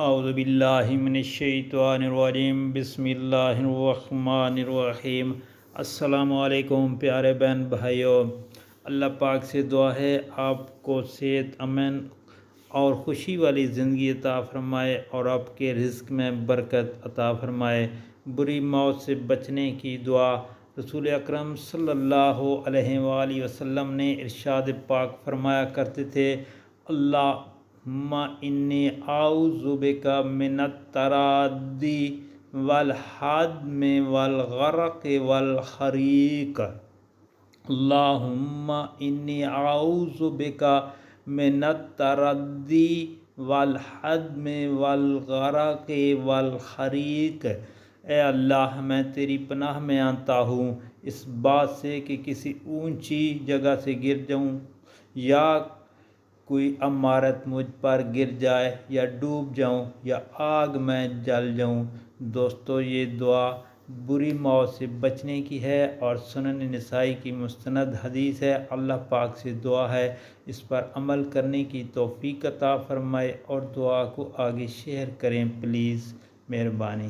اعوذ باللہ من الشیطان الرجیم بسم اللہ الرحمن الرحیم۔ السلام علیکم پیارے بہن بھائیوں، اللہ پاک سے دعا ہے آپ کو صحت، امن اور خوشی والی زندگی عطا فرمائے اور آپ کے رزق میں برکت عطا فرمائے۔ بری موت سے بچنے کی دعا رسول اکرم صلی اللہ علیہ وآلہ وسلم نے ارشاد پاک فرمایا کرتے تھے، اللہم انی اعوذ بک من التردی والحدم والغرق والحریق۔ اللہم انی اعوذ بک من التردی والحدم والغرق والحریق۔ اے اللہ، میں تیری پناہ میں آتا ہوں اس بات سے کہ کسی اونچی جگہ سے گر جاؤں یا کوئی عمارت مجھ پر گر جائے یا ڈوب جاؤں یا آگ میں جل جاؤں۔ دوستو، یہ دعا بری موت سے بچنے کی ہے اور سنن نسائی کی مستند حدیث ہے۔ اللہ پاک سے دعا ہے اس پر عمل کرنے کی توفیق عطا فرمائے اور دعا کو آگے شیئر کریں پلیز، مہربانی۔